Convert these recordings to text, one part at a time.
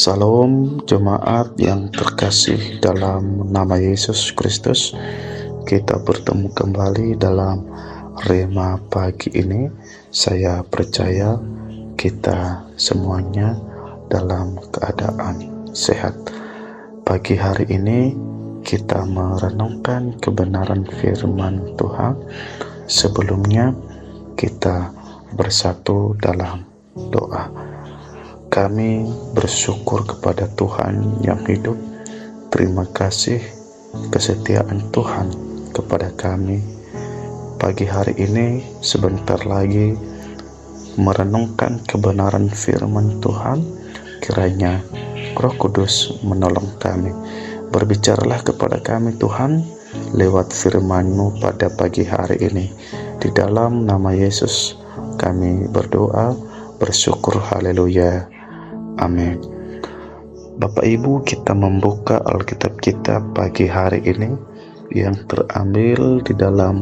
Salam jemaat yang terkasih dalam nama Yesus Kristus. Kita bertemu kembali dalam Rema pagi ini. Saya percaya kita semuanya dalam keadaan sehat. Pagi hari ini kita merenungkan kebenaran firman Tuhan. Sebelumnya kita bersatu dalam doa. Kami bersyukur kepada Tuhan yang hidup. Terima kasih kesetiaan Tuhan kepada kami. Pagi hari ini sebentar lagi merenungkan kebenaran firman Tuhan. Kiranya Roh Kudus menolong kami. Berbicaralah kepada kami Tuhan lewat firman-Mu pada pagi hari ini. Di dalam nama Yesus kami berdoa, bersyukur, haleluya. Amin. Bapak Ibu, kita membuka Alkitab kita pagi hari ini yang terambil di dalam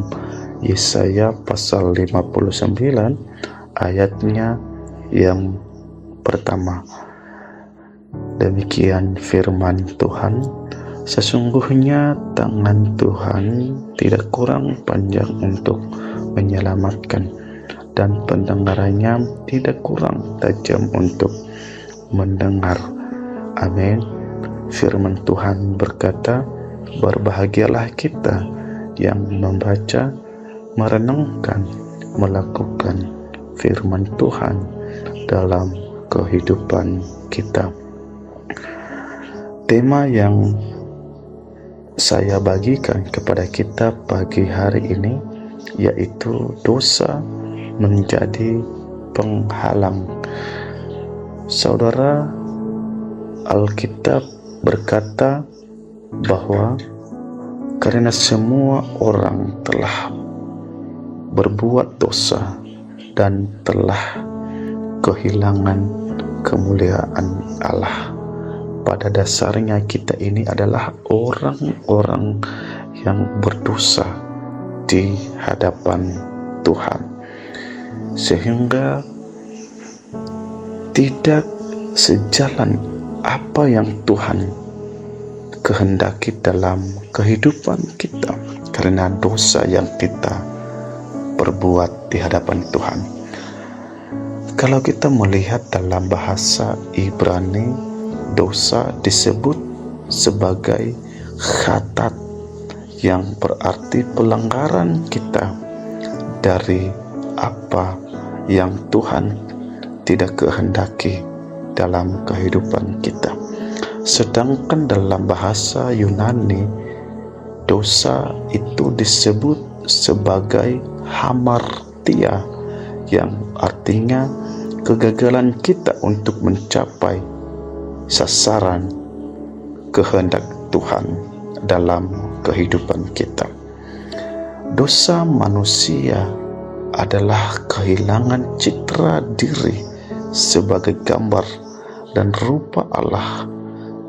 Yesaya pasal 59 ayatnya yang pertama. Demikian firman Tuhan, sesungguhnya tangan Tuhan tidak kurang panjang untuk menyelamatkan, dan pendengarannya tidak kurang tajam untuk mendengar. Amin. Firman Tuhan berkata, berbahagialah kita yang membaca, merenungkan, melakukan firman Tuhan dalam kehidupan kita. Tema yang saya bagikan kepada kita pagi hari ini yaitu dosa menjadi penghalang. Saudara, Alkitab berkata bahwa karena semua orang telah berbuat dosa dan telah kehilangan kemuliaan Allah. Pada dasarnya kita ini adalah orang-orang yang berdosa di hadapan Tuhan, sehingga tidak sejalan apa yang Tuhan kehendaki dalam kehidupan kita karena dosa yang kita perbuat di hadapan Tuhan. Kalau kita melihat dalam bahasa Ibrani, dosa disebut sebagai khatat, yang berarti pelanggaran kita dari apa yang Tuhan tidak kehendaki dalam kehidupan kita. Sedangkan dalam bahasa Yunani, dosa itu disebut sebagai hamartia, yang artinya kegagalan kita untuk mencapai sasaran kehendak Tuhan dalam kehidupan kita. Dosa manusia adalah kehilangan citra diri sebagai gambar dan rupa Allah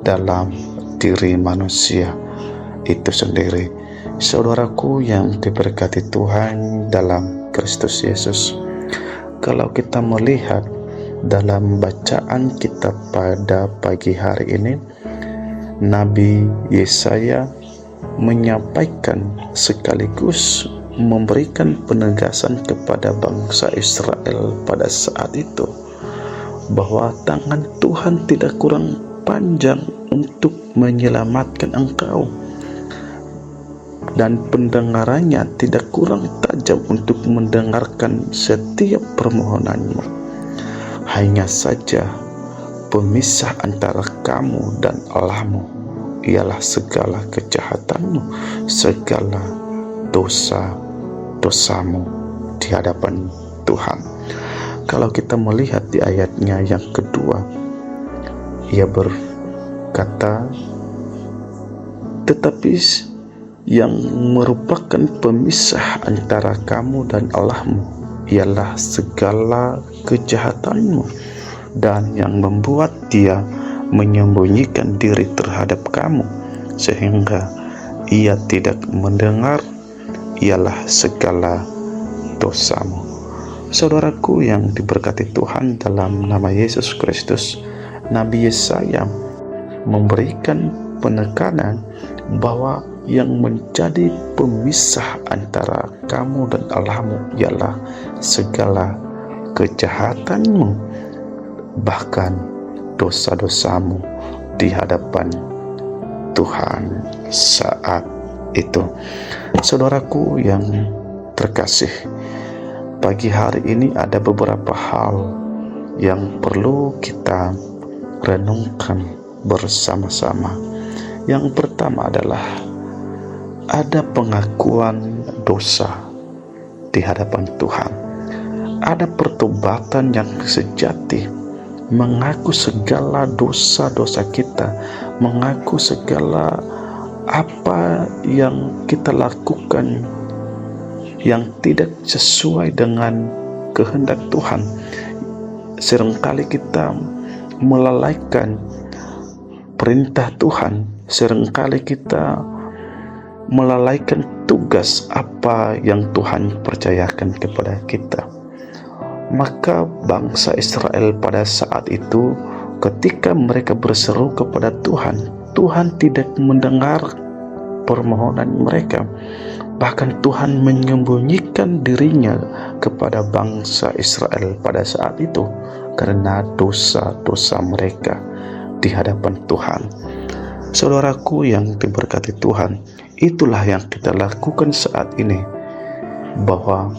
dalam diri manusia itu sendiri. Saudaraku yang diberkati Tuhan dalam Kristus Yesus, kalau kita melihat dalam bacaan kita pada pagi hari ini, Nabi Yesaya menyampaikan sekaligus memberikan penegasan kepada bangsa Israel pada saat itu bahwa tangan Tuhan tidak kurang panjang untuk menyelamatkan engkau, dan pendengarannya tidak kurang tajam untuk mendengarkan setiap permohonanmu. Hanya saja pemisah antara kamu dan Allahmu ialah segala kejahatanmu, segala dosa-dosamu di hadapan Tuhan. Kalau kita melihat di ayatnya yang kedua, ia berkata, tetapi yang merupakan pemisah antara kamu dan Allahmu ialah segala kejahatanmu, dan yang membuat dia menyembunyikan diri terhadap kamu sehingga ia tidak mendengar ialah segala dosamu. Saudaraku yang diberkati Tuhan dalam nama Yesus Kristus, Nabi Yesaya memberikan penekanan bahwa yang menjadi pemisah antara kamu dan Allahmu ialah segala kejahatanmu, bahkan dosa-dosamu di hadapan Tuhan saat itu. Saudaraku yang terkasih, pagi hari ini ada beberapa hal yang perlu kita renungkan bersama-sama. Yang pertama adalah ada pengakuan dosa di hadapan Tuhan. Ada pertobatan yang sejati, mengaku segala dosa-dosa kita, mengaku segala apa yang kita lakukan yang tidak sesuai dengan kehendak Tuhan. Seringkali kita melalaikan perintah Tuhan, seringkali kita melalaikan tugas apa yang Tuhan percayakan kepada kita. Maka bangsa Israel pada saat itu, ketika mereka berseru kepada Tuhan, Tuhan tidak mendengar permohonan mereka. Bahkan Tuhan menyembunyikan dirinya kepada bangsa Israel pada saat itu karena dosa-dosa mereka di hadapan Tuhan. Saudaraku yang diberkati Tuhan, itulah yang kita lakukan saat ini, bahwa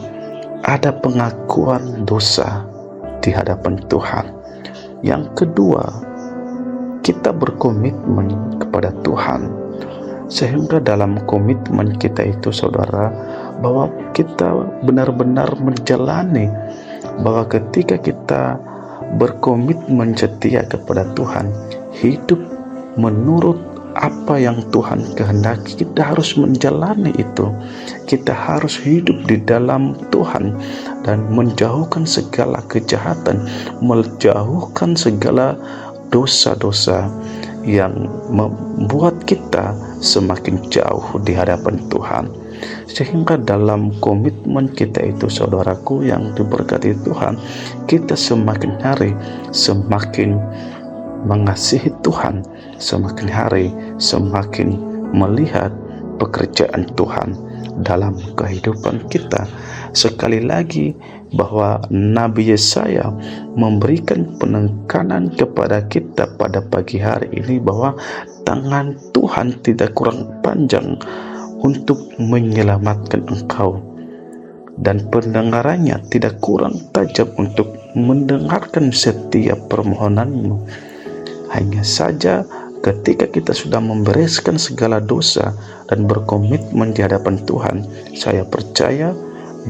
ada pengakuan dosa di hadapan Tuhan. Yang kedua, kita berkomitmen kepada Tuhan, sehingga dalam komitmen kita itu, saudara, bahwa kita benar-benar menjalani, bahwa ketika kita berkomitmen setia kepada Tuhan, hidup menurut apa yang Tuhan kehendaki, kita harus menjalani itu. Kita harus hidup di dalam Tuhan dan menjauhkan segala kejahatan, menjauhkan segala dosa-dosa yang membuat kita semakin jauh di hadapan Tuhan. Sehingga dalam komitmen kita itu, saudaraku yang diberkati Tuhan, kita semakin hari semakin mengasihi Tuhan, semakin hari semakin melihat pekerjaan Tuhan dalam kehidupan kita. Sekali lagi, bahwa Nabi Yesaya memberikan penekanan kepada kita pada pagi hari ini bahwa tangan Tuhan tidak kurang panjang untuk menyelamatkan engkau, dan pendengarannya tidak kurang tajam untuk mendengarkan setiap permohonanmu. Hanya saja ketika kita sudah membereskan segala dosa dan berkomitmen di hadapan Tuhan, saya percaya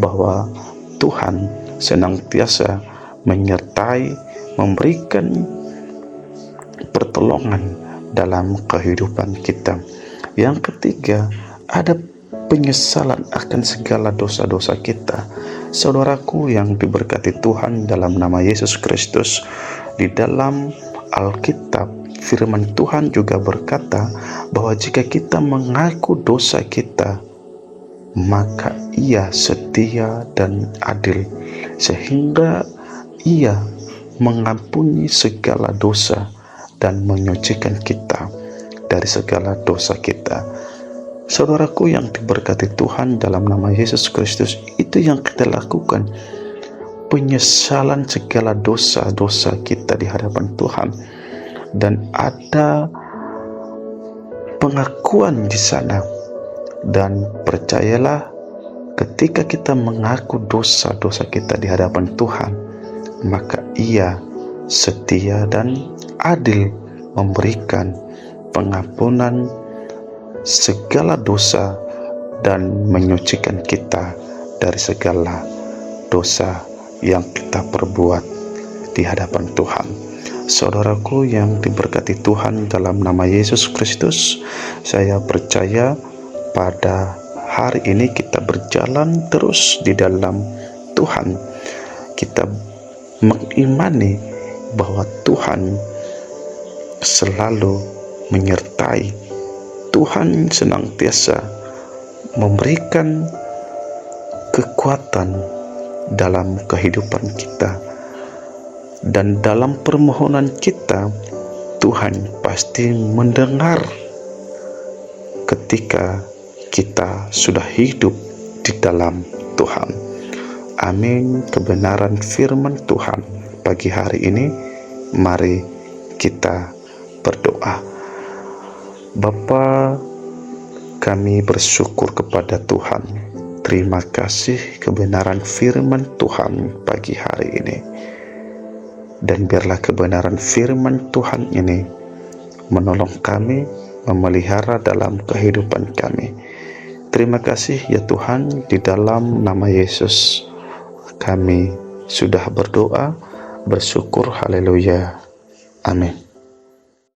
bahwa Tuhan senantiasa menyertai, memberikan pertolongan dalam kehidupan kita. Yang ketiga, ada penyesalan akan segala dosa-dosa kita. Saudaraku yang diberkati Tuhan, dalam nama Yesus Kristus, di dalam Alkitab, firman Tuhan juga berkata bahwa jika kita mengaku dosa kita, maka Ia setia dan adil, sehingga Ia mengampuni segala dosa dan menyucikan kita dari segala dosa kita. Saudaraku yang diberkati Tuhan, dalam nama Yesus Kristus, itu yang kita lakukan, penyesalan segala dosa-dosa kita di hadapan Tuhan, dan ada pengakuan di sana. Dan percayalah, ketika kita mengaku dosa-dosa kita di hadapan Tuhan, maka Ia setia dan adil memberikan pengampunan segala dosa dan menyucikan kita dari segala dosa yang kita perbuat di hadapan Tuhan. Saudaraku yang diberkati Tuhan, dalam nama Yesus Kristus, saya percaya pada hari ini kita berjalan terus di dalam Tuhan. Kita mengimani bahwa Tuhan selalu menyertai. Tuhan senantiasa memberikan kekuatan dalam kehidupan kita. Dan dalam permohonan kita, Tuhan pasti mendengar ketika kita sudah hidup di dalam Tuhan. Amin. Kebenaran firman Tuhan pagi hari ini, mari kita berdoa. Bapa, kami bersyukur kepada Tuhan. Terima kasih kebenaran firman Tuhan pagi hari ini. Dan biarlah kebenaran firman Tuhan ini menolong kami, memelihara dalam kehidupan kami. Terima kasih ya Tuhan, di dalam nama Yesus kami sudah berdoa, bersyukur, haleluya, amin.